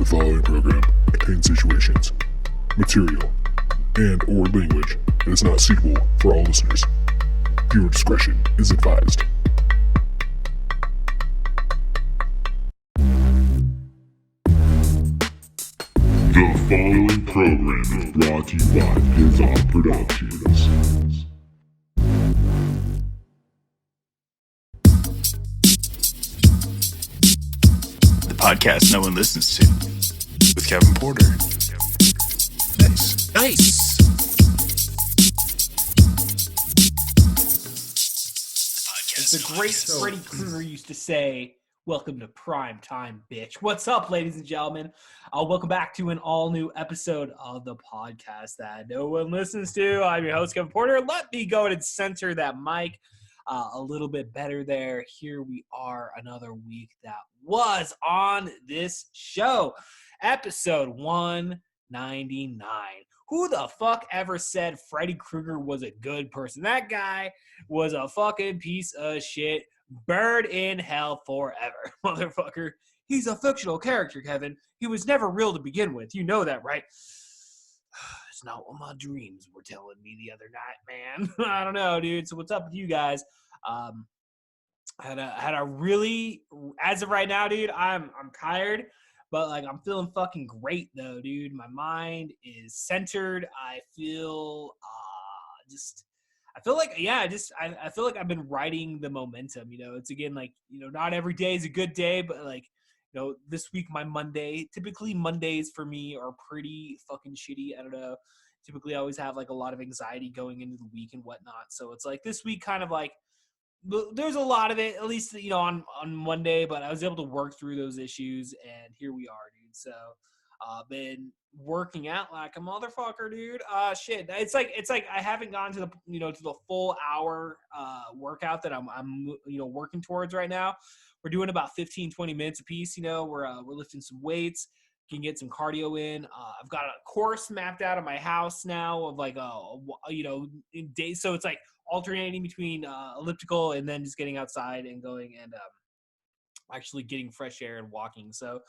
following program contains situations, material, and or language that is not suitable for all listeners. Viewer discretion is advised. The following program is brought to you by Pfttttt Productions. The podcast no one listens to, with Kevin Porter. Nice. As the great Freddy Krueger used to say, welcome to prime time, bitch. What's up, ladies and gentlemen? Welcome back to an all-new episode of the podcast that no one listens to. I'm your host, Kevin Porter. Let me go ahead and center that mic a little bit better there. Here we are, another week that was on this show. Episode 199. Who the fuck ever said Freddy Krueger was a good person? That guy was a fucking piece of shit. Bird in hell forever, motherfucker. He's a fictional character, Kevin. He was never real to begin with. You know that, right? It's not what my dreams were telling me the other night, man. I don't know, dude. So what's up with you guys? Had a really, as of right now, dude, I'm tired, but like I'm feeling fucking great though, dude. My mind is centered. I feel I feel like I've been riding the momentum, you know. It's again like, you know, not every day is a good day, but like, you know, this week typically Mondays for me are pretty fucking shitty. I don't know. Typically I always have like a lot of anxiety going into the week and whatnot. So it's like this week kind of like there's a lot of it, at least, you know, on Monday, but I was able to work through those issues and here we are, dude. So been working out like a motherfucker, dude. Shit. It's like I haven't gone to the full hour workout that I'm working towards right now. We're doing about 15-20 minutes a piece, you know. We're lifting some weights, can get some cardio in. I've got a course mapped out of my house now of like in days, so it's like alternating between elliptical and then just getting outside and going and actually getting fresh air and walking. So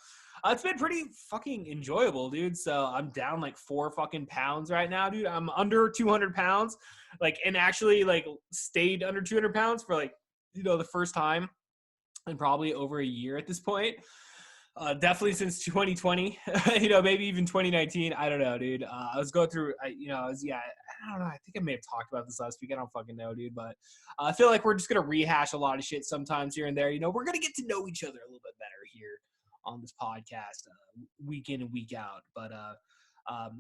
it's been pretty fucking enjoyable, dude. So I'm down like 4 fucking pounds right now, dude. I'm under 200 pounds, like, and actually like stayed under 200 pounds for like, you know, the first time in probably over a year at this point. Definitely since 2020, you know, maybe even 2019. I don't know, dude. I was going through, I don't know. I think I may have talked about this last week. I don't fucking know, dude. But I feel like we're just going to rehash a lot of shit sometimes here and there. You know, we're going to get to know each other a little bit better here on this podcast week in and week out. But I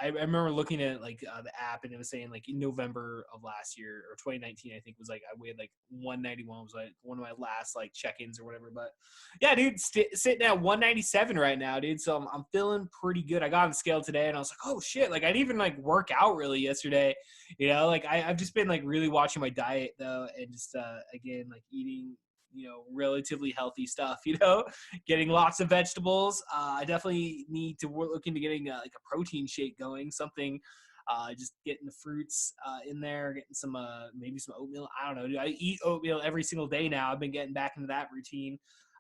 remember looking at like the app and it was saying like in November of last year or 2019, I think was like I weighed like 191 was like one of my last like check-ins or whatever. But yeah, dude, sitting at 197 right now, dude. So I'm feeling pretty good. I got on the scale today and I was like, oh shit, like I didn't even like work out really yesterday. You know, like I've just been like really watching my diet though, and just again like eating, you know, relatively healthy stuff, you know, getting lots of vegetables. I definitely need to look into getting like a protein shake going, something, just getting the fruits in there, getting some, maybe some oatmeal. I don't know, dude. I eat oatmeal every single day now. I've been getting back into that routine.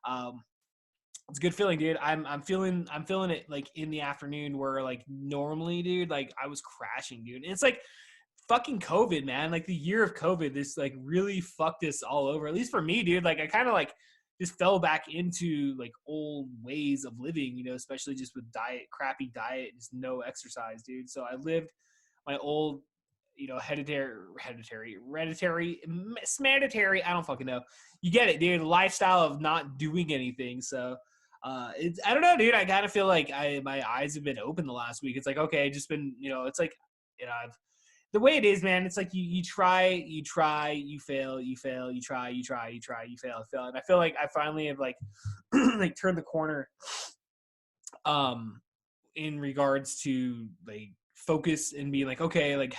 It's a good feeling, dude. I'm feeling it like in the afternoon where like normally, dude, like I was crashing, dude. And it's like, fucking COVID, man. Like the year of COVID, this like really fucked us all over. At least for me, dude. Like I kind of like just fell back into like old ways of living, you know, especially just with crappy diet, just no exercise, dude. So I lived my old, you know, hereditary, I don't fucking know. You get it, dude. The lifestyle of not doing anything. So I don't know, dude. I kind of feel like my eyes have been open the last week. It's like, okay, just been, you know, it's like, you know, the way it is, man, it's like you try, you fail, you fail, you try, you fail. And I feel like I finally have like like turned the corner in regards to like focus and being like, okay, like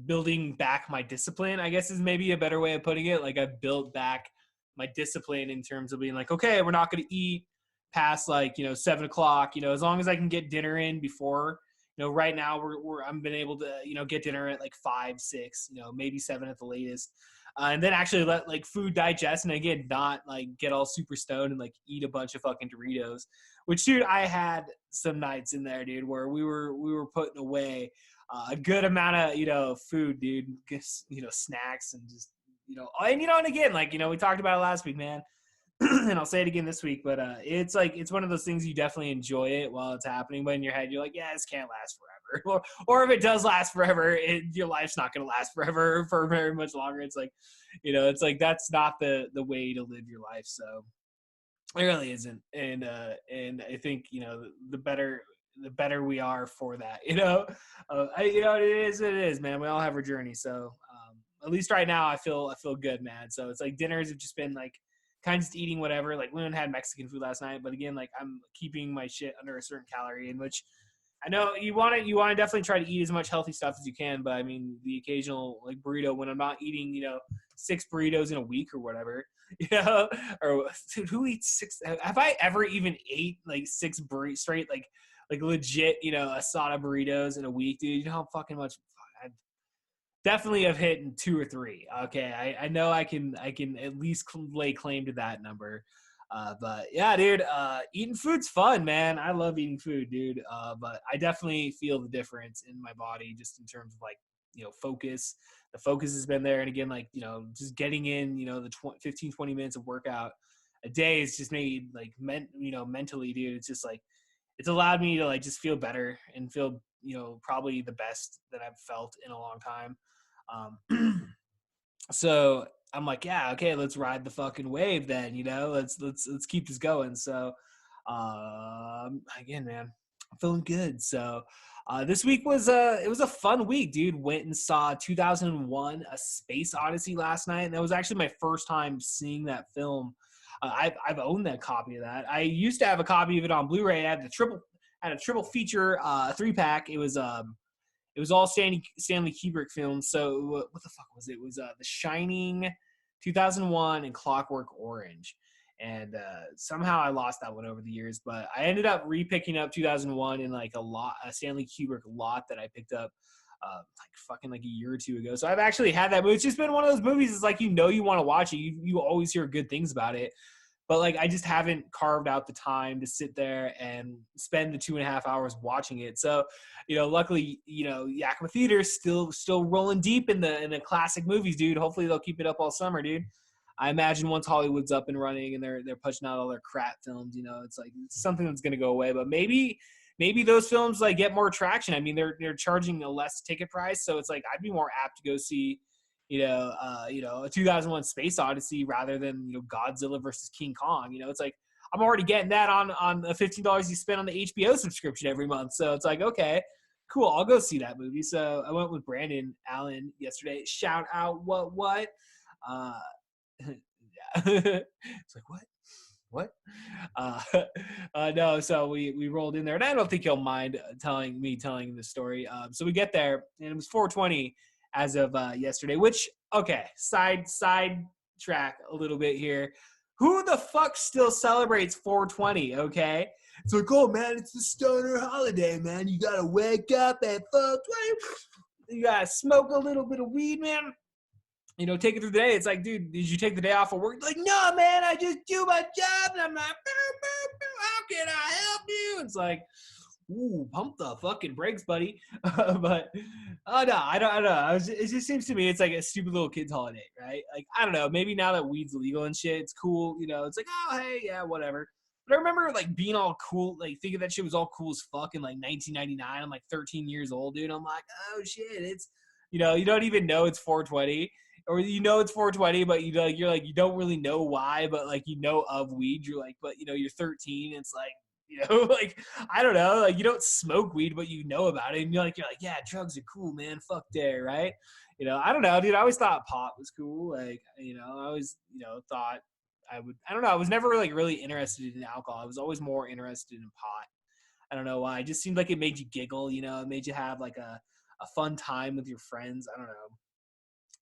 building back my discipline, I guess is maybe a better way of putting it. Like I've built back my discipline in terms of being like, okay, we're not going to eat past like, you know, 7:00, you know, as long as I can get dinner in before. You know, right now I'm been able to, you know, get dinner at like 5, 6, you know, maybe 7 at the latest. and then actually let like food digest, and again, not like get all super stoned and like eat a bunch of fucking Doritos. Which, dude, I had some nights in there, dude, where we were putting away a good amount of food, dude, just, snacks and just and again, like we talked about it last week, man. And I'll say it again this week, but it's like it's one of those things you definitely enjoy it while it's happening, but in your head you're like, yeah, this can't last forever, or if it does last forever, your life's not going to last forever for very much longer. It's like, it's like that's not the way to live your life. So it really isn't, and I think the better we are for that, it is, man. We all have our journey, so at least right now I feel good, man. So it's like dinners have just been like kind of just eating whatever. Like we had Mexican food last night, but again, like I'm keeping my shit under a certain calorie, in which I know you want to definitely try to eat as much healthy stuff as you can. But I mean, the occasional like burrito when I'm not eating, 6 burritos in a week or whatever, or dude, who eats 6? Have I ever even ate like 6 burritos straight, like legit, asada burritos in a week, dude? You know how fucking much I definitely have hit in 2 or 3. Okay. I know I can at least lay claim to that number. But yeah, dude, eating food's fun, man. I love eating food, dude. But I definitely feel the difference in my body just in terms of like, focus. The focus has been there. And again, like, just getting in, the 15, 20 minutes of workout a day is just made like, mentally, dude, it's just like, it's allowed me to like, just feel better and feel, probably the best that I've felt in a long time. So I'm like, yeah, okay, let's ride the fucking wave then, let's keep this going. So, again, man, I'm feeling good. So, this week was it was a fun week, dude. Went and saw 2001: A Space Odyssey last night, and that was actually my first time seeing that film. I've owned that copy of that. I used to have a copy of it on Blu-ray. I had a triple feature 3-pack. It was all Stanley Kubrick films. So what the fuck was it? It was The Shining, 2001, and Clockwork Orange. And somehow I lost that one over the years, but I ended up repicking up 2001 in like a Stanley Kubrick lot that I picked up like a year or two ago. So I've actually had that movie. It's just been one of those movies. It's like, you want to watch it. You always hear good things about it. But like, I just haven't carved out the time to sit there and spend the 2.5 hours watching it. So, luckily, Yakima Theater's still rolling deep in the classic movies, dude. Hopefully they'll keep it up all summer, dude. I imagine once Hollywood's up and running and they're pushing out all their crap films, it's like it's something that's going to go away. But maybe those films like get more traction. I mean, they're charging a less ticket price, so it's like I'd be more apt to go see a 2001 Space Odyssey rather than, Godzilla versus King Kong. It's like I'm already getting that on the $15 you spend on the HBO subscription every month. So it's like, okay, cool, I'll go see that movie. So I went with Brandon Allen yesterday. Shout out what? It's like, what? No, so we rolled in there, and I don't think he'll mind telling the story. So we get there, and it was 4:20 as of yesterday, which, okay, side track a little bit here. Who the fuck still celebrates 420, okay? It's like, oh, man, it's the stoner holiday, man. You got to wake up at 420. You got to smoke a little bit of weed, man. Take it through the day. It's like, dude, did you take the day off of work? Like, no, man, I just do my job. And I'm like, how can I help you? It's like, ooh, pump the fucking brakes, buddy. But no, I don't know. It just seems to me it's like a stupid little kid's holiday, right? Like, I don't know. Maybe now that weed's legal and shit, it's cool. It's like, oh, hey, yeah, whatever. But I remember like being all cool, like thinking that shit was all cool as fuck in like 1999. I'm like 13 years old, dude. I'm like, oh shit, it's, you don't even know it's 420. Or it's 420, but you're like you don't really know why, but like of weed. You're like, but you're 13. It's like, like I don't know, like you don't smoke weed, but you know about it, and you're like, yeah, drugs are cool, man. Fuck there, right? I don't know, dude. I always thought pot was cool. Like, I always thought I would. I don't know. I was never like really interested in alcohol. I was always more interested in pot. I don't know why. It just seemed like it made you giggle. It made you have like a fun time with your friends. I don't know.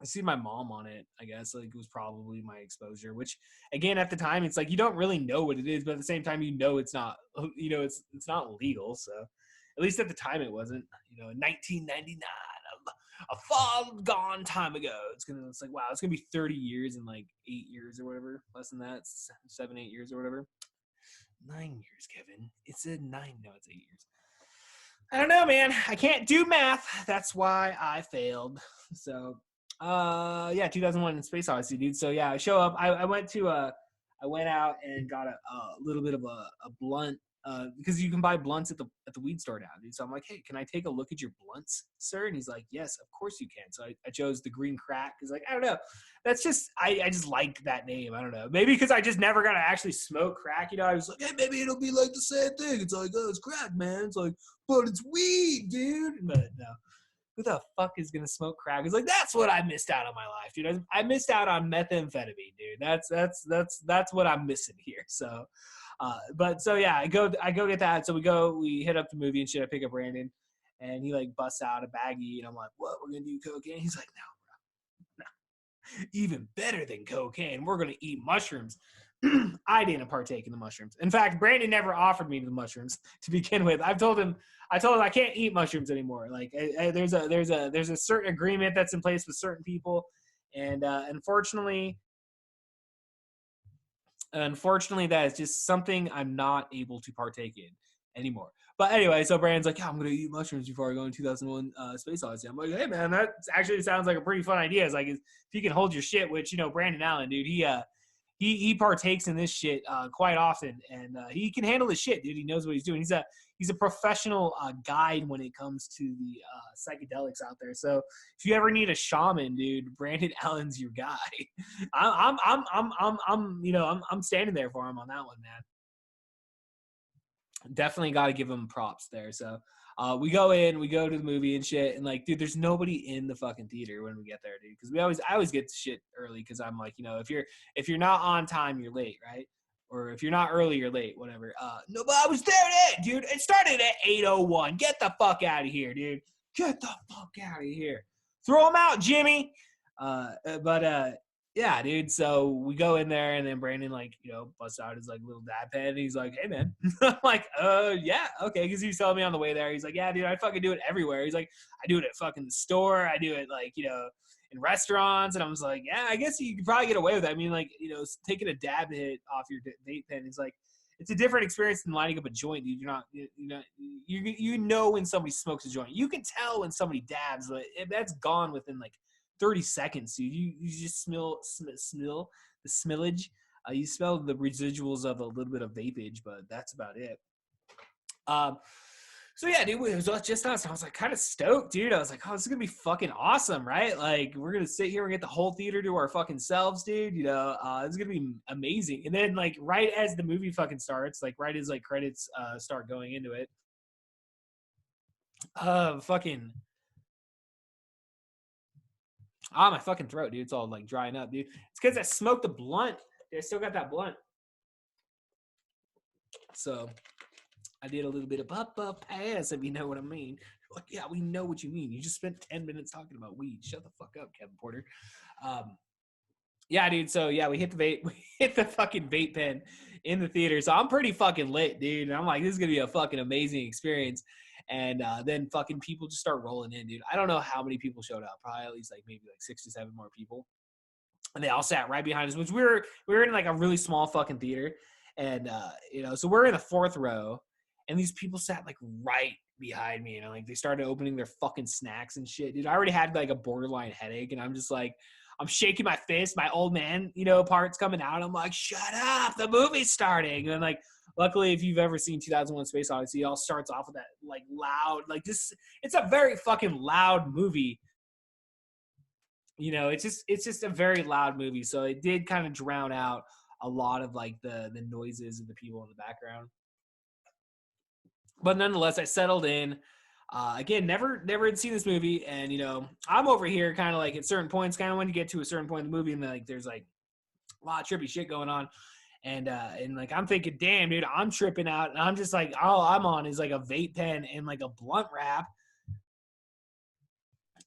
I see my mom on it, I guess. Like, it was probably my exposure, which again, at the time, it's like, you don't really know what it is, but at the same time, it's not, it's not legal. So at least at the time it wasn't, in 1999, a far gone time ago. It's like, wow, it's gonna be 30 years in like 8 years or whatever, less than that, 7, 8 years or whatever. 9 years, Kevin. It's a 9. No, it's 8 years. I don't know, man. I can't do math. That's why I failed. So, 2001 Space Odyssey, dude. So yeah, I show up. I went out and got a little bit of a blunt, because you can buy blunts at the weed store now, dude. So I'm like, hey, can I take a look at your blunts, sir? And he's like, yes, of course you can. So I chose the green crack. He's like, I don't know. That's just, I just like that name. I don't know. Maybe because I just never got to actually smoke crack. You know, I was like, hey, maybe it'll be like the same thing. It's like, oh, it's crack, man. It's like, but it's weed, dude. But no. Who the fuck is gonna smoke crack? It's like, that's what I missed out on my life, dude. I missed out on methamphetamine, dude. That's what I'm missing here. So, I go get that. So we hit up the movie and shit. I pick up Brandon, and he like busts out a baggie, and I'm like, what? We're gonna do cocaine? He's like, no, bro, no. Even better than cocaine. We're gonna eat mushrooms. I didn't partake in the mushrooms. In fact, Brandon never offered me the mushrooms to begin with. I told him I can't eat mushrooms anymore. Like there's a certain agreement that's in place with certain people, and unfortunately, that is just something I'm not able to partake in anymore. But anyway, so Brandon's like, yeah, I'm gonna eat mushrooms before I go in 2001 Space Odyssey. I'm like, hey man, that actually sounds like a pretty fun idea. It's like, if you can hold your shit, which, you know, Brandon Allen, dude, he partakes in this shit quite often, and he can handle his shit, dude. He knows what he's doing. He's a professional guide when it comes to the psychedelics out there. So if you ever need a shaman, dude, Brandon Allen's your guy. I'm standing there for him on that one, man. Definitely got to give him props there. So we go to the movie and shit, and like, dude, there's nobody in the fucking theater when we get there, dude, because I always get to shit early, because I'm like, you know, if you're not on time, you're late, right? Or if you're not early, you're late, whatever. No, but I was there at 8, dude. It started at 8:01. Get the fuck out of here, dude. Get the fuck out of here. Throw him out, Jimmy. Yeah, dude. So we go in there, and then Brandon, like, you know, busts out his like little dad pen, and he's like, hey man. I'm like, yeah, okay. Because he was telling me on the way there, he's like, yeah, dude, I fucking do it everywhere. He's like, I do it at fucking the store. I do it, like, you know, in restaurants. And I was like, yeah, I guess you could probably get away with that. I mean, like, you know, taking a dab hit off your vape pen is like, it's a different experience than lighting up a joint, dude. You know when somebody smokes a joint. You can tell when somebody dabs, but that's gone within like 30 seconds, dude. You just smell the smellage. You smell the residuals of a little bit of vapage, but that's about it. So yeah, dude, it was just us. I was like kind of stoked, dude. I was like, oh, this is gonna be fucking awesome, right? Like, we're gonna sit here and get the whole theater to our fucking selves, dude. You know, it's gonna be amazing. And then, like, right as the movie fucking starts, like right as like credits start going into it, fucking. My fucking throat, dude. It's all like drying up, dude. It's because I smoked a blunt. I still got that blunt. So I did a little bit of pop pass, if you know what I mean. Like, yeah, we know what you mean. You just spent 10 minutes talking about weed. Shut the fuck up, Kevin Porter. Yeah, dude. So yeah, we hit the fucking vape pen in the theater. So I'm pretty fucking lit, dude. And I'm like, this is gonna be a fucking amazing experience. And then fucking people just start rolling in, dude. I don't know how many people showed up. Probably at least like maybe like 6 to 7 more people. And they all sat right behind us, which we were in like a really small fucking theater. And you know, so we're in the 4th row, and these people sat like right behind me, and like they started opening their fucking snacks and shit, dude. I already had like a borderline headache, and I'm just like, I'm shaking my fist. My old man, you know, part's coming out. I'm like, shut up, the movie's starting. And like, luckily, if you've ever seen 2001 Space Odyssey, it all starts off with that like loud, like this. It's a very fucking loud movie. You know, it's just a very loud movie. So it did kind of drown out a lot of like the noises of the people in the background. But nonetheless, I settled in. Again, never had seen this movie, and you know, I'm over here kind of like at certain points, kind of when you get to a certain point in the movie, and like there's like a lot of trippy shit going on, and like I'm thinking, damn, dude, I'm tripping out, and I'm just like, all I'm on is like a vape pen and like a blunt wrap,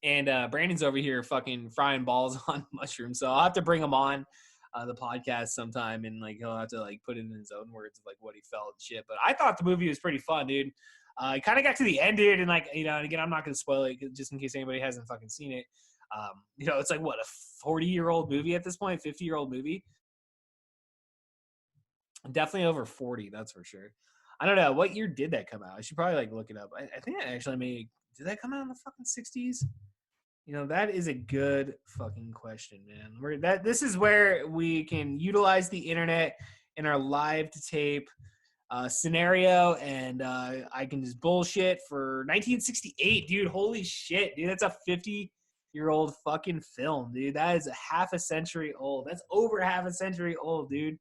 and Brandon's over here fucking frying balls on mushrooms, so I'll have to bring him on the podcast sometime, and like he'll have to like put it in his own words of like what he felt and shit. But I thought the movie was pretty fun, dude. I kind of got to the end, dude, and like, you know, and again, I'm not gonna spoil it just in case anybody hasn't fucking seen it. You know, it's like what, a 40-year-old movie at this point, 50-year-old movie. Definitely over 40, that's for sure. I don't know what year did that come out. I should probably like look it up. I think I actually did that come out in the fucking 60s? You know, that is a good fucking question, man. This is where we can utilize the internet in our live to tape scenario, and I can just bullshit for 1968, dude. Holy shit, dude. That's a 50-year-old fucking film, dude. That is a half a century old. That's over half a century old, dude.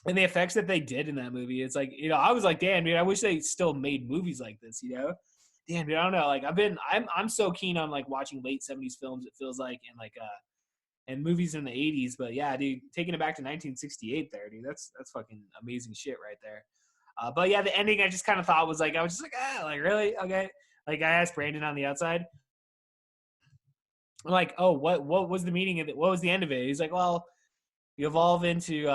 And the effects that they did in that movie, it's like, you know, I was like, damn, dude, I wish they still made movies like this, you know? Damn, dude, I don't know. Like, I'm so keen on like watching late 70s films, it feels like, and movies in the 80s. But yeah, dude, taking it back to 1968 there, dude, that's fucking amazing shit right there. But yeah, the ending I just kind of thought was like, I was just like, like really? Okay. Like I asked Brandon on the outside, I'm like, oh, what was the meaning of it? What was the end of it? He's like, well, you evolve into,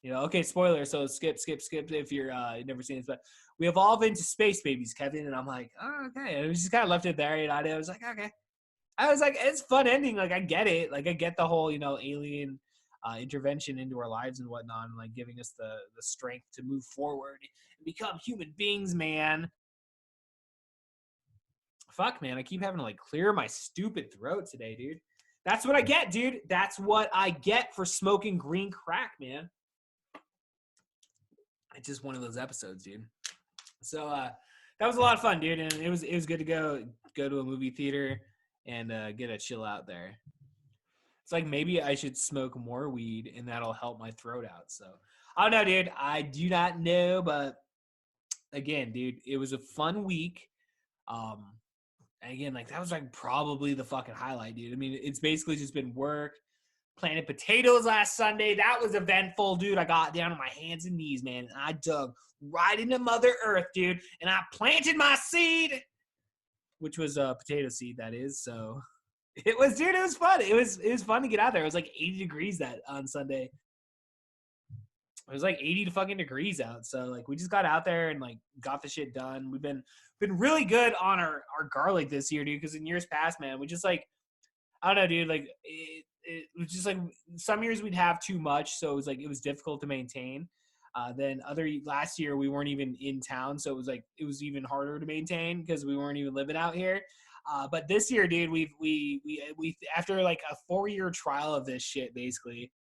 you know, okay, spoiler, so skip if you're you've never seen this, but we evolve into space babies, Kevin. And I'm like, oh, okay. And we just kind of left it there, you know. I was like, okay. I was like, it's fun ending. Like, I get it. Like, I get the whole, you know, alien intervention into our lives and whatnot, and like giving us the strength to move forward and become human beings, man. Fuck, man. I keep having to like clear my stupid throat today, dude. That's what I get, dude. That's what I get for smoking green crack, man. It's just one of those episodes, dude. So that was a lot of fun, dude, and it was good to go to a movie theater and get a chill out there. It's like maybe I should smoke more weed and that'll help my throat out. So I don't know, dude. I do not know, but again, dude, it was a fun week. And again, like that was like probably the fucking highlight, dude. I mean, it's basically just been work. Planted potatoes last Sunday. That was eventful, dude. I got down on my hands and knees, man, and I dug right into Mother Earth, dude, and I planted my seed, which was a potato seed, that is. So it was, dude, it was fun. It was fun to get out there. It was like 80 degrees that on Sunday. It was like 80 to fucking degrees out. So like we just got out there and like got the shit done. We've been really good on our garlic this year, dude, because in years past, man, we just like, I don't know, dude, like it was just like some years we'd have too much, so it was difficult to maintain. Then last year we weren't even in town, so it was even harder to maintain because we weren't even living out here. But this year, dude, we after like a 4-year trial of this shit, basically.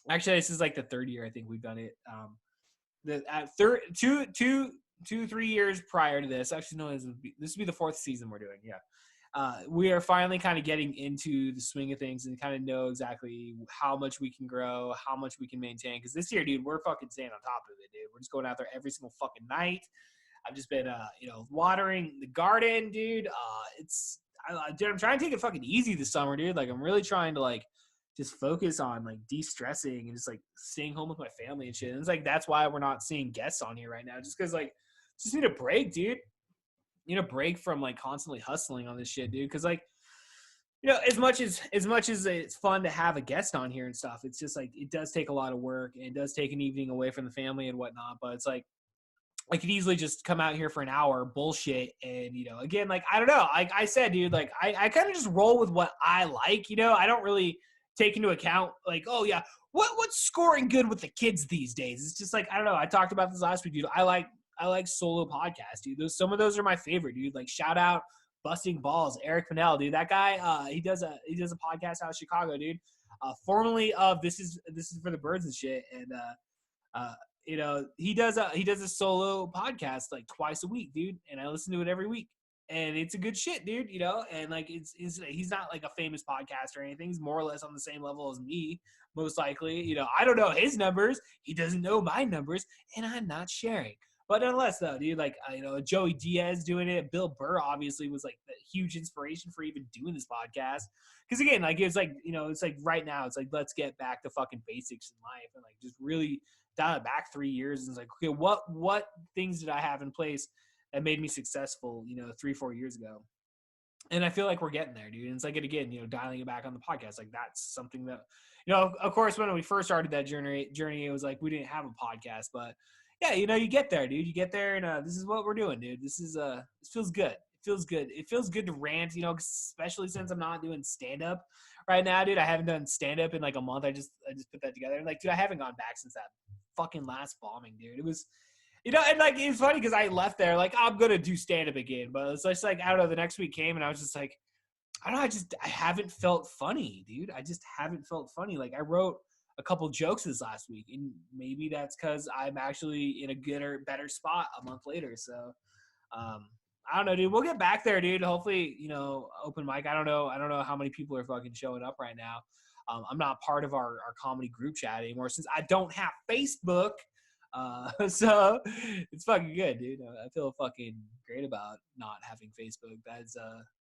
Actually, this is like the third year I think we've done it. Two, 3 years prior to this, actually no, this would be the fourth season we're doing. Yeah. We are finally kind of getting into the swing of things and kind of know exactly how much we can grow, how much we can maintain. Because this year, dude, we're fucking staying on top of it, dude. We're just going out there every single fucking night. I've just been, you know, watering the garden, dude. Dude, I'm trying to take it fucking easy this summer, dude. Like, I'm really trying to, like, just focus on, like, de-stressing and just, like, staying home with my family and shit. And it's, like, that's why we're not seeing guests on here right now. Just because, like, just need a break, dude. Need a break from like constantly hustling on this shit, dude. Because like, you know, as much as it's fun to have a guest on here and stuff, it's just like it does take a lot of work and it does take an evening away from the family and whatnot. But it's like I could easily just come out here for an hour, bullshit, and you know, again, like I don't know. Like I said, dude, like I kind of just roll with what I like. You know, I don't really take into account like, oh yeah, what's scoring good with the kids these days. It's just like I don't know. I talked about this last week, dude. I like solo podcasts, dude. Some of those are my favorite, dude. Like shout out Busting Balls, Eric Pinnell, dude. That guy, he does a podcast out of Chicago, dude. Formerly of This is for the Birds and shit, and you know, he does a solo podcast like twice a week, dude, and I listen to it every week. And it's a good shit, dude, you know, and like he's not like a famous podcaster or anything. He's more or less on the same level as me, most likely. You know, I don't know his numbers. He doesn't know my numbers, and I'm not sharing. But nonetheless, though, dude, like, you know, Joey Diaz doing it. Bill Burr obviously was like the huge inspiration for even doing this podcast. Because again, like, it's like, you know, it's like right now, it's like, let's get back to fucking basics in life and like just really dial it back 3 years. And it's like, okay, what things did I have in place that made me successful, you know, 3-4 years ago? And I feel like we're getting there, dude. And it's like, again, you know, dialing it back on the podcast, like that's something that, you know, of course, when we first started that journey, it was like we didn't have a podcast, but yeah, you get there, dude. You get there, and this is what we're doing, dude. This feels good. It feels good. It feels good to rant, especially since I'm not doing stand up right now, dude. I haven't done stand up in like a month. I just put that together, and like, dude, I haven't gone back since that fucking last bombing, dude. It was, and like it's funny because I left there like I'm gonna do stand up again, but it's just like I don't know. The next week came, and I was just like, I don't know. I haven't felt funny, dude. I just haven't felt funny. Like I wrote a couple jokes this last week, and maybe that's because I'm actually in a better spot a month later. So, I don't know, dude. We'll get back there, dude. Hopefully, open mic. I don't know how many people are fucking showing up right now. I'm not part of our comedy group chat anymore since I don't have Facebook. So it's fucking good, dude. I feel fucking great about not having Facebook. That's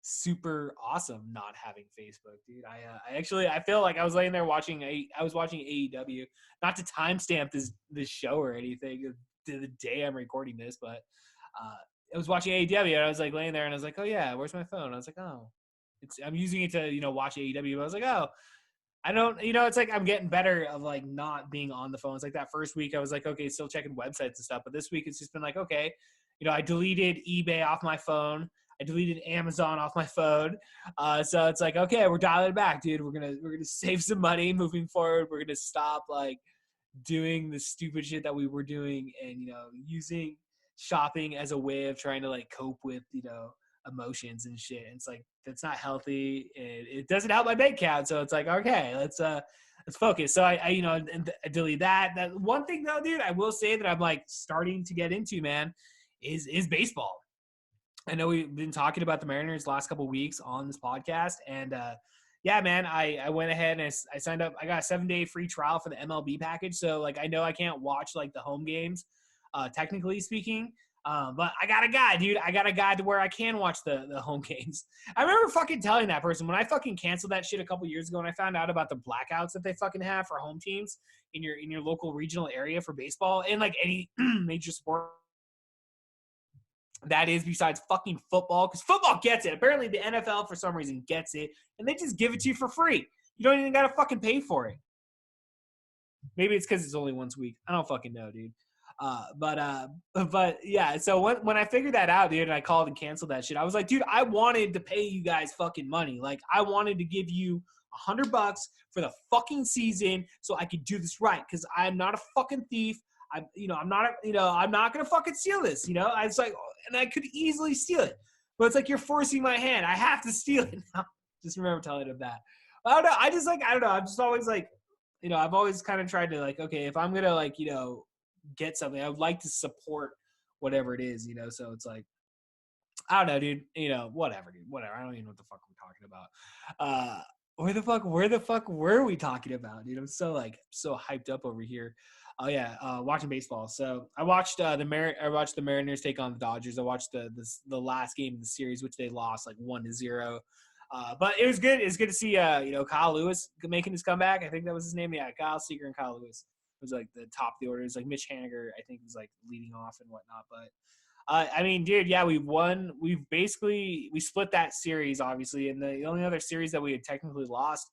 super awesome not having Facebook, dude. I feel like I was laying there watching AEW, not to timestamp this show or anything to the day I'm recording this, but I was watching AEW and I was like laying there and I was like, oh yeah, where's my phone? I was like, oh, I'm using it to watch AEW. But I was like, oh, I don't, it's like I'm getting better of like not being on the phone. It's like that first week I was like, okay, still checking websites and stuff, but this week it's just been like, okay, I deleted eBay off my phone. I deleted Amazon off my phone. So it's like, okay, we're dialing it back, dude. We're gonna save some money moving forward. We're gonna stop like doing the stupid shit that we were doing and using shopping as a way of trying to like cope with emotions and shit. And it's like that's not healthy and it doesn't help my bank account. So it's like, okay, let's focus. So I delete that. That one thing though, dude, I will say that I'm like starting to get into, man, is baseball. I know we've been talking about the Mariners last couple of weeks on this podcast, and yeah, man, I went ahead and I signed up. I got a 7-day free trial for the MLB package, so like I know I can't watch like the home games, technically speaking, but I got a guy, dude. I got a guy to where I can watch the home games. I remember fucking telling that person when I fucking canceled that shit a couple years ago, and I found out about the blackouts that they fucking have for home teams in your local regional area for baseball and like any major sport. That is besides fucking football, because football gets it. Apparently the NFL for some reason gets it, and they just give it to you for free. You don't even got to fucking pay for it. Maybe it's because it's only once a week. I don't fucking know, dude. But yeah, so when I figured that out, dude, and I called and canceled that shit, I was like, dude, I wanted to pay you guys fucking money. Like, I wanted to give you $100 for the fucking season so I could do this right, because I'm not a fucking thief. I'm not gonna fucking steal this. I was like, and I could easily steal it, but it's like you're forcing my hand. I have to steal it now. Just remember telling him that. I don't know. I don't know. I'm just always like, I've always kind of tried to like, okay, if I'm gonna like, get something, I would like to support whatever it is, So it's like, I don't know, dude. Whatever, dude. Whatever. I don't even know what the fuck we're talking about. Where the fuck were we talking about, dude? I'm so hyped up over here. Oh yeah, watching baseball. So I watched the Mariners take on the Dodgers. I watched the last game of the series, which they lost like 1-0. But it was good. It's good to see Kyle Lewis making his comeback. I think that was his name. Yeah, Kyle Seager and Kyle Lewis was like the top of the order. It's like Mitch Haniger, I think, was like leading off and whatnot. But I mean, dude, yeah, we won. We split that series, obviously, and the only other series that we had technically lost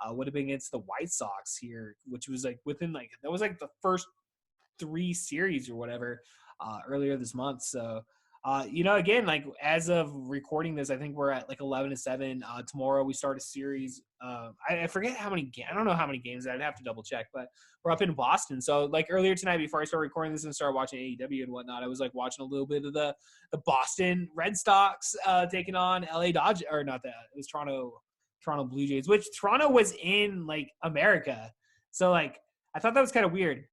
would have been against the White Sox here, which was like that was like the first 3 series or whatever earlier this month. So, again, like as of recording this, I think we're at like 11-7. Tomorrow we start a series. I forget how many. I don't know how many games. I'd have to double check, but we're up in Boston. So like earlier tonight, before I started recording this and started watching AEW and whatnot, I was like watching a little bit of the Boston Red Sox taking on LA Dodgers, or not that. It was Toronto Blue Jays, which Toronto was in like America. So like I thought that was kind of weird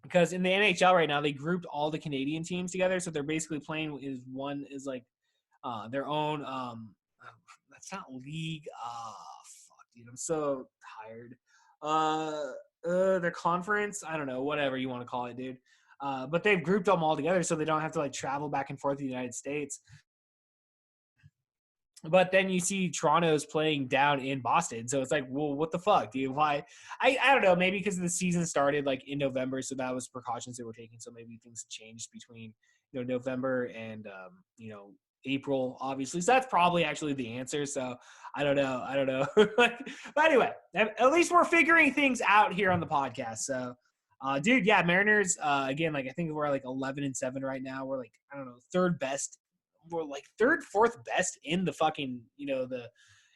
because in the NHL right now they grouped all the Canadian teams together, so they're basically playing is like their own that's not league. Fuck, dude, I'm so tired. Their conference, I don't know, whatever you want to call it, dude. But they've grouped them all together so they don't have to like travel back and forth to the United States. But then you see Toronto's playing down in Boston. So it's like, well, what the fuck, dude? Why? I don't know. Maybe because the season started like in November. So that was precautions they were taking. So maybe things changed between, November and, April, obviously. So that's probably actually the answer. So I don't know. But anyway, at least we're figuring things out here on the podcast. So Dude, yeah, Mariners. Again, like I think we're like 11-7 right now. We're like I don't know, third best. We're like third, fourth best in the fucking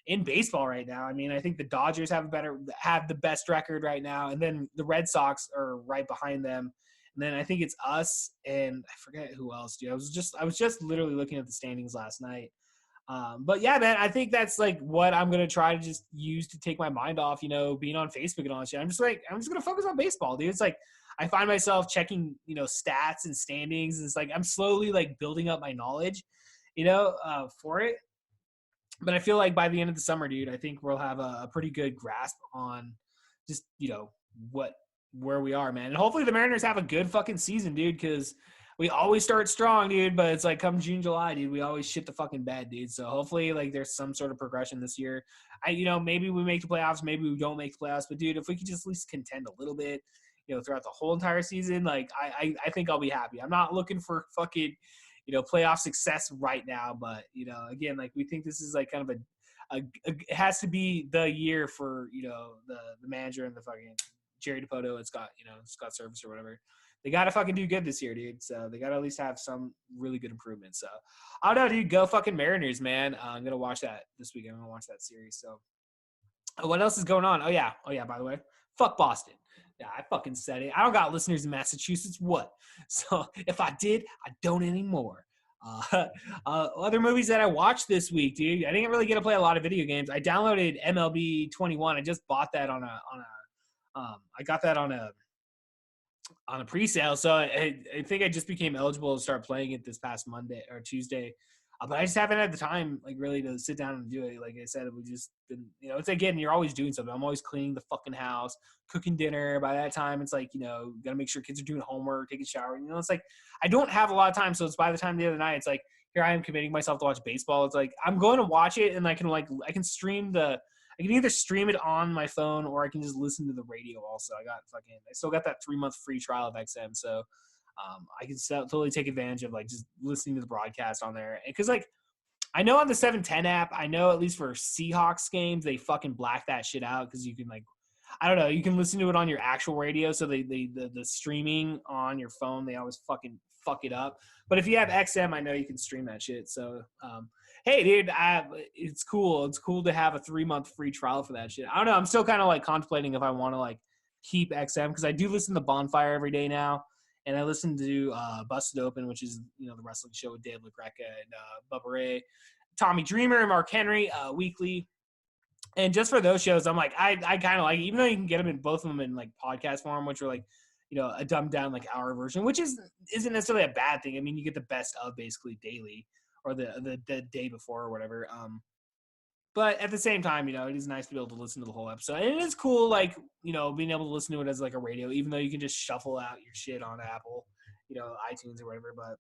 in baseball right now. I mean, I think the Dodgers have the best record right now, and then the Red Sox are right behind them. And then I think it's us and I forget who else, dude. I was just literally looking at the standings last night. But yeah, man, I think that's like what I'm gonna try to just use to take my mind off, being on Facebook and all that shit. I'm just gonna focus on baseball, dude. It's like I find myself checking, stats and standings, and it's like I'm slowly like building up my knowledge, for it. But I feel like by the end of the summer, dude, I think we'll have a pretty good grasp on just where we are, man. And hopefully the Mariners have a good fucking season, dude, because we always start strong, dude, but it's like come June, July, dude, we always shit the fucking bed, dude. So hopefully like there's some sort of progression this year. Maybe we make the playoffs, maybe we don't make the playoffs, but dude, if we could just at least contend a little bit, throughout the whole entire season, like I think I'll be happy. I'm not looking for fucking, playoff success right now, but again, like we think this is like kind of it has to be the year for, the manager and the fucking Jerry DiPoto and Scott Service or whatever. They got to fucking do good this year, dude. So they got to at least have some really good improvements. So I don't know, dude. Go fucking Mariners, man. I'm going to watch that this weekend. I'm going to watch that series. So what else is going on? Oh, yeah. By the way, fuck Boston. Yeah, I fucking said it. I don't got listeners in Massachusetts. What? So if I did, I don't anymore. Other movies that I watched this week, dude. I didn't really get to play a lot of video games. I downloaded MLB 21. I just bought that I got that on a pre-sale, so I think I just became eligible to start playing it this past Monday or Tuesday, but I just haven't had the time, like, really to sit down and do it. Like I said, we've just been, it's again, you're always doing something. I'm always cleaning the fucking house, cooking dinner. By that time, it's like, gotta make sure kids are doing homework, taking a shower. It's like I don't have a lot of time, so it's by the time the other night, it's like here I am committing myself to watch baseball. It's like I'm going to watch it, and I can stream I can either stream it on my phone or I can just listen to the radio also. I still got that 3-month free trial of XM. So I can totally take advantage of like just listening to the broadcast on there. Cause like, I know on the 710 app, I know at least for Seahawks games, they fucking black that shit out. Cause you can like, I don't know, you can listen to it on your actual radio. So the streaming on your phone, they always fucking fuck it up. But if you have XM, I know you can stream that shit. So, hey, dude, it's cool. It's cool to have a 3-month free trial for that shit. I don't know. I'm still kind of like contemplating if I want to like keep XM because I do listen to Bonfire every day now, and I listen to Busted Open, which is the wrestling show with Dave LaGreca and Bubba Ray, Tommy Dreamer, and Mark Henry weekly. And just for those shows, I'm like, I kind of like, even though you can get them in both of them in like podcast form, which are like, a dumbed down like hour version, which isn't necessarily a bad thing. I mean, you get the best of basically daily or the day before or whatever. But at the same time, it is nice to be able to listen to the whole episode. And it is cool, like, being able to listen to it as like a radio, even though you can just shuffle out your shit on Apple, iTunes or whatever. But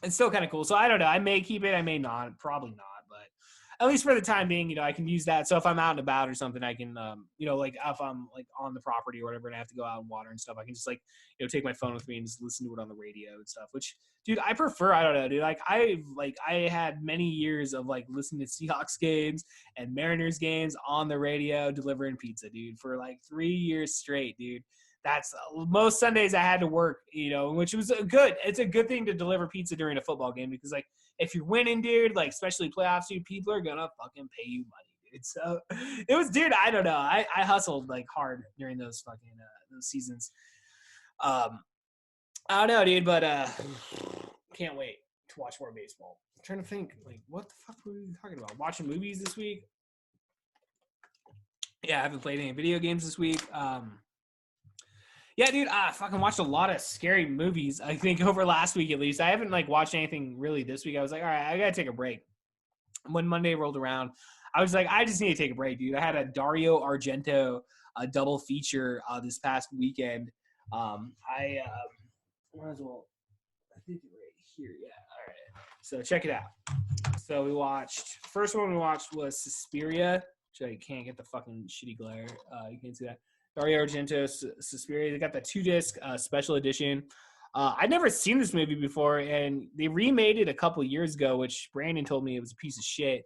it's still kind of cool. So I don't know. I may keep it. I may not. Probably not. But at least for the time being, I can use that. So if I'm out and about or something, I can, like if I'm like on the property or whatever and I have to go out and water and stuff, I can just like, take my phone with me and just listen to it on the radio and stuff, which, dude, I prefer. I don't know, dude. Like I had many years of like listening to Seahawks games and Mariners games on the radio, delivering pizza, dude, for like 3 years straight, dude. That's most Sundays I had to work, which was good. It's a good thing to deliver pizza during a football game because, like, if you're winning, dude, like, especially playoffs, dude, people are going to fucking pay you money, dude. So it was, dude, I don't know. I hustled, like, hard during those fucking those seasons. I don't know, dude, but can't wait to watch more baseball. I'm trying to think, like, what the fuck were we talking about? Watching movies this week? Yeah, I haven't played any video games this week. Yeah, dude, I fucking watched a lot of scary movies, I think, over last week at least. I haven't, like, watched anything really this week. I was like, all right, I got to take a break. When Monday rolled around, I was like, I just need to take a break, dude. I had a Dario Argento double feature this past weekend. I might as well, I think right here, yeah, all right. So check it out. So we watched, first one we watched was Suspiria, which I can't get the fucking shitty glare. You can't see that. Dario Argento, Suspiria. They got the 2-disc special edition. I'd never seen this movie before, and they remade it a couple years ago, which Brandon told me it was a piece of shit.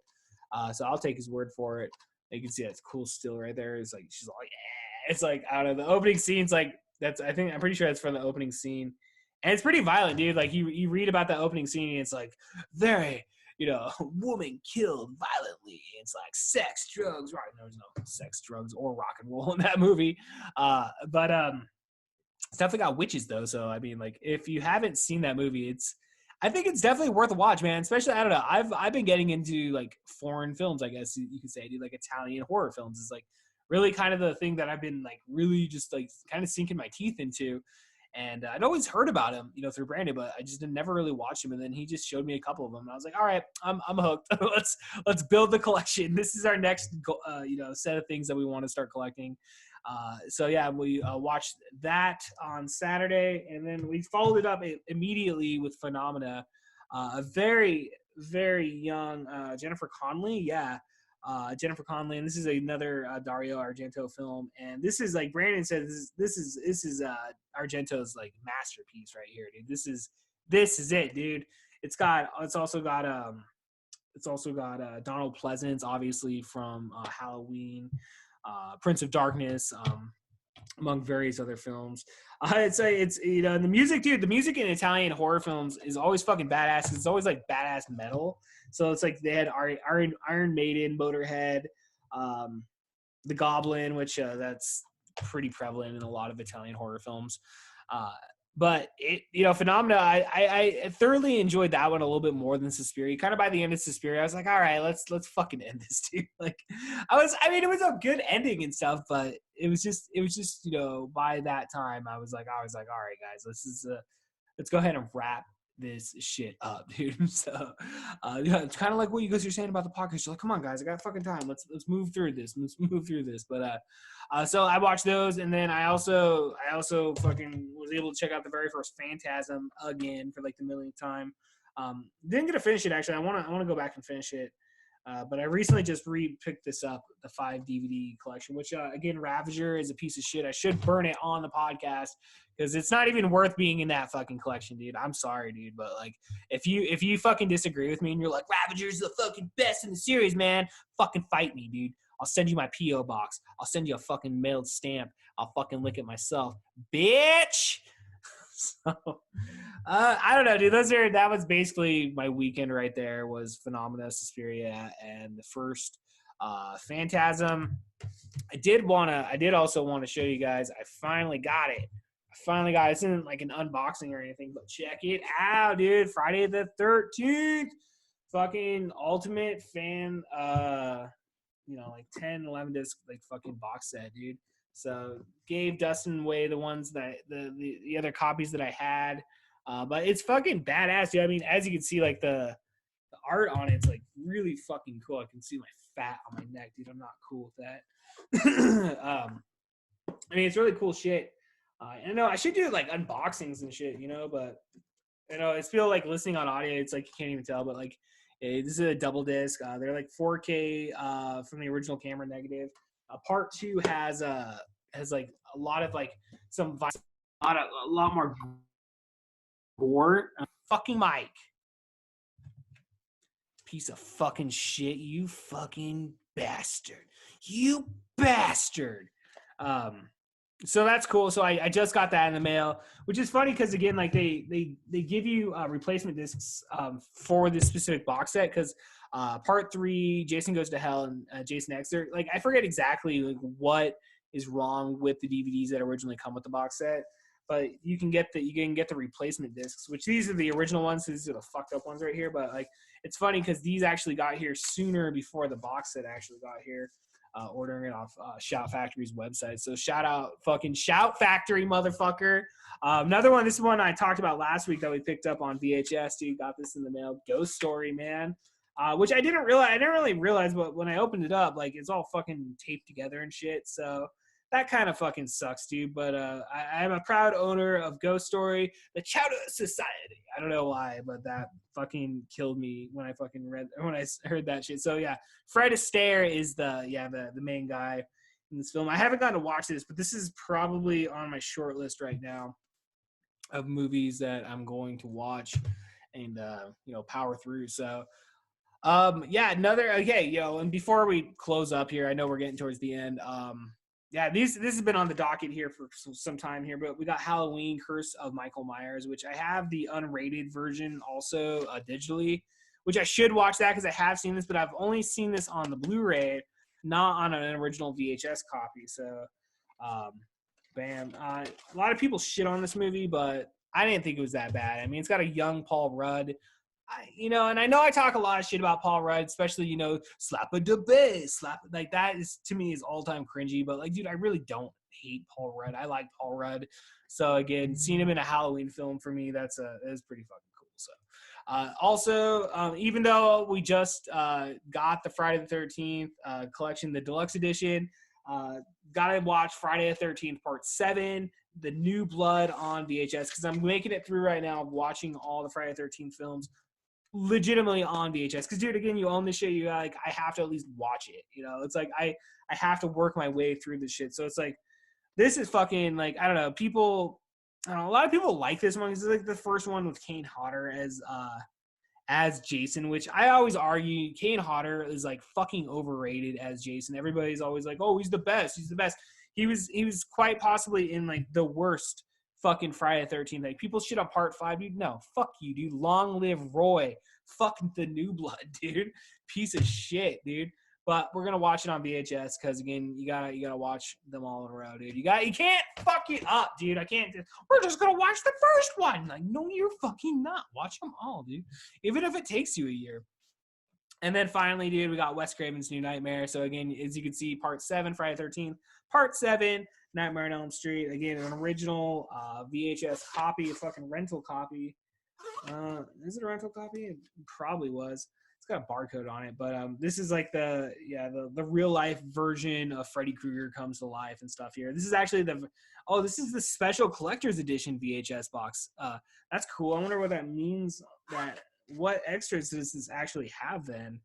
So I'll take his word for it. You can see that's cool still right there. It's like she's like, yeah. It's like out of the opening scenes, like I'm pretty sure that's from the opening scene, and it's pretty violent, dude. Like you read about the opening scene, and it's like very, woman killed violently. It's like sex, drugs, right? No, there's no sex, drugs, or rock and roll in that movie. But it's definitely got witches though. So I mean, like if you haven't seen that movie, I think it's definitely worth a watch, man. Especially, I don't know. I've been getting into like foreign films, I guess you could say, dude, like Italian horror films is like really kind of the thing that I've been like really just like kind of sinking my teeth into. And I'd always heard about him, through Brandon, but I just never really watched him. And then he just showed me a couple of them, and I was like, all right, I'm hooked. let's build the collection. This is our next, set of things that we want to start collecting. So yeah, we watched that on Saturday, and then we followed it up immediately with Phenomena, a very, very young Jennifer Connelly. Yeah. Jennifer Connelly, and this is another Dario Argento film, and this is like Brandon said, this is Argento's like masterpiece right here, dude. This is it, dude. It's also got Donald Pleasance, obviously from Halloween, Prince of Darkness, among various other films. I'd say it's the music, dude. The music in Italian horror films is always fucking badass. It's always like badass metal. So it's like they had Iron Maiden, Motorhead, The Goblin, which that's pretty prevalent in a lot of Italian horror films. But Phenomena, I thoroughly enjoyed that one a little bit more than Suspiria. Kind of by the end of Suspiria, I was like, all right, let's fucking end this, dude. Like, it was a good ending and stuff, but it was just by that time, I was like, all right, guys, let's go ahead and wrap this shit up, dude. So, it's kind of like what you guys are saying about the podcast. You're like, come on, guys, I got fucking time. Let's move through this. But so I watched those, and then I also fucking was able to check out the very first Phantasm again for like the millionth time. Didn't get to finish it actually. I want to go back and finish it. But I recently just picked this up, the 5 DVD collection, which again, Ravager is a piece of shit. I should burn it on the podcast because it's not even worth being in that fucking collection, dude. I'm sorry, dude, but like, if you fucking disagree with me and you're like, Ravager's the fucking best in the series, man, fucking fight me, dude. I'll send you my P.O. box. I'll send you a fucking mailed stamp. I'll fucking lick it myself, bitch. So, I don't know, dude. That was basically my weekend right there. Was Phenomena, Suspiria, and the first Phantasm. I did also want to show you guys. I finally got it. This isn't like an unboxing or anything, but check it out, dude. Friday the 13th. Fucking Ultimate Fan. Like 10, 11 disc like fucking box set, dude. So gave Dustin away the ones that the other copies that I had, but it's fucking badass, dude. I mean, as you can see, like the art on it's like really fucking cool. I can see my fat on my neck, dude. I'm not cool with that. I mean, it's really cool shit. I know I should do like unboxings and shit, but it's feel like listening on audio. It's like you can't even tell, but like this is a double disc. They're like 4K from the original camera negative. Part 2 has like a lot of like a lot more gore. Fucking Mike, piece of fucking shit, you fucking bastard, you bastard. So that's cool. So I just got that in the mail, which is funny because again, like they give you replacement discs for this specific box set because part 3, Jason Goes to Hell and Jason X, they're like, I forget exactly like what is wrong with the DVDs that originally come with the box set, but you can get the replacement discs, which these are the original ones. So these are the fucked up ones right here. But like, it's funny because these actually got here sooner before the box set actually got here. Ordering it off Shout Factory's website. So Shout Factory, motherfucker. Another one, this one I talked about last week that we picked up on VHS, dude. Got this in the mail. Ghost Story, man. Which I didn't really realize, but when I opened it up, like it's all fucking taped together and shit. So that kind of fucking sucks, dude. But I am a proud owner of Ghost Story, the Chowder Society. I don't know why, but that fucking killed me when I heard that shit. So yeah, Fred Astaire is the main guy in this film. I haven't gotten to watch this, but this is probably on my short list right now of movies that I'm going to watch and power through. So and before we close up here, I know we're getting towards the end. yeah, this has been on the docket here for some time here, but we got Halloween Curse of Michael Myers, which I have the unrated version also digitally, which I should watch that because I have seen this, but I've only seen this on the Blu-ray, not on an original VHS copy. So, bam. A lot of people shit on this movie, but I didn't think it was that bad. I mean, it's got a young Paul Rudd. And I know I talk a lot of shit about Paul Rudd, especially, slap a debate, slap, like that is, to me, is all-time cringy. But, like, dude, I really don't hate Paul Rudd. I like Paul Rudd. So, again, seeing him in a Halloween film for me, that is pretty fucking cool. So, also, even though we just got the Friday the 13th collection, the deluxe edition, gotta watch Friday the 13th Part 7, The New Blood on VHS, because I'm making it through right now, watching all the Friday the 13th films legitimately on VHS. Because, dude, again, you own this shit, I have to at least watch it. It's like I have to work my way through this shit. So it's like, this is fucking, like, I don't know, a lot of people like this one. This is like the first one with Kane Hodder as Jason, which I always argue Kane Hodder is like fucking overrated as Jason. Everybody's always like, oh, he's the best. He's the best. He was quite possibly in like the worst fucking Friday the 13th. Like, people shit on Part 5, dude. No, fuck you, dude. Long live Roy. Fucking The New Blood, dude. Piece of shit, dude. But we're gonna watch it on VHS because, again, you gotta watch them all in a row, dude. You can't fuck it up, dude. We're just gonna watch the first one. Like, no, you're fucking not. Watch them all, dude. Even if it takes you a year. And then finally, dude, we got Wes Craven's New Nightmare. So again, as you can see, Part 7, Friday the 13th. Part 7, Nightmare on Elm Street. Again, an original VHS copy, a fucking rental copy. Is it a rental copy? It probably was. It's got a barcode on it. But this is like the real life version of Freddy Krueger comes to life and stuff here. This is actually this is the special collector's edition VHS box. That's cool. I wonder what that means. What extras does this actually have then?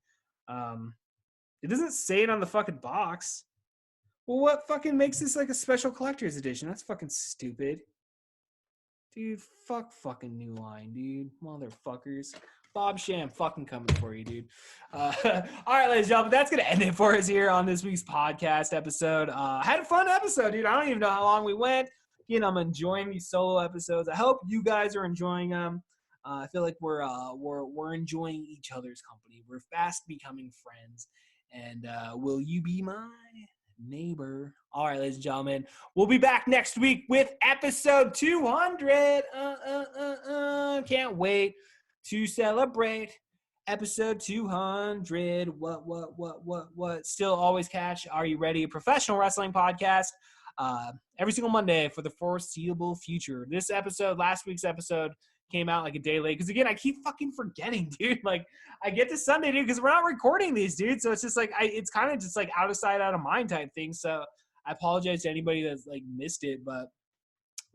It doesn't say it on the fucking box. Well, what fucking makes this like a special collector's edition? That's fucking stupid. Dude, fuck fucking New Line, dude. Motherfuckers. Bob Sham fucking coming for you, dude. All right, ladies and gentlemen, that's going to end it for us here on this week's podcast episode. Had a fun episode, dude. I don't even know how long we went. Again, I'm enjoying these solo episodes. I hope you guys are enjoying them. I feel like we're enjoying each other's company. We're fast becoming friends. And will you be my neighbor? All right, ladies and gentlemen, we'll be back next week with episode 200. Can't wait to celebrate episode 200. What? Still always catch Are You Ready? A professional wrestling podcast every single Monday for the foreseeable future. Last week's episode came out like a day late because, again, I keep fucking forgetting, dude. Like, I get to Sunday, dude, because we're not recording these, dude. So it's just like it's kind of just like out of sight, out of mind type thing. So I apologize to anybody that's like missed it, but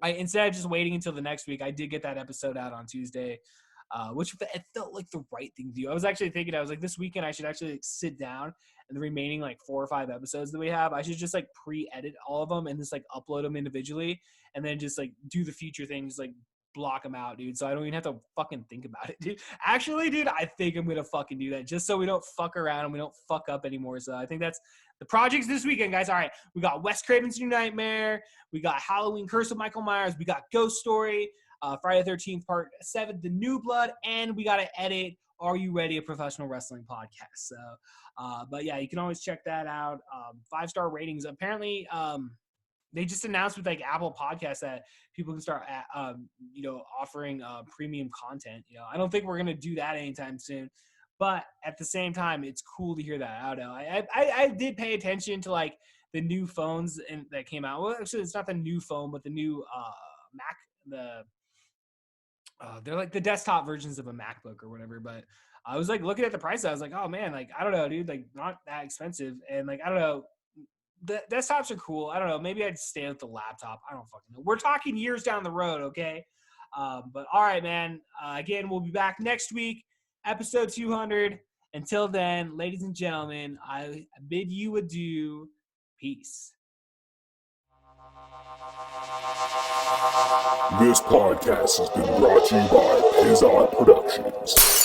instead of just waiting until the next week, I did get that episode out on Tuesday, which it felt like the right thing to do. I was actually thinking, I was like, this weekend I should actually like sit down and the remaining like 4 or 5 episodes that we have, I should just like pre-edit all of them and just like upload them individually and then just like do the future things, like block them out, dude, so I don't even have to fucking think about it, dude. Actually, dude, I think I'm gonna fucking do that just so we don't fuck around and we don't fuck up anymore. So I think that's the projects this weekend, guys. All right, we got Wes Craven's New Nightmare, we got Halloween Curse of Michael Myers, we got Ghost Story, Friday the 13th Part 7, The New Blood, and we gotta edit Are You Ready? A professional wrestling podcast. So but yeah, you can always check that out. 5-star ratings. Apparently they just announced with like Apple Podcasts that people can start, offering premium content. I don't think we're gonna do that anytime soon, but at the same time, it's cool to hear that. I don't know. I did pay attention to like the new phones that came out. Well, actually, it's not the new phone, but the new Mac. They're like the desktop versions of a MacBook or whatever. But I was like looking at the price. I was like, oh man, like I don't know, dude. Like not that expensive, and like I don't know. The desktops are cool. I don't know. Maybe I'd stay with the laptop. I don't fucking know. We're talking years down the road, okay? But all right, man. Again, we'll be back next week, episode 200. Until then, ladies and gentlemen, I bid you adieu. Peace. This podcast has been brought to you by Pfttttt Productions.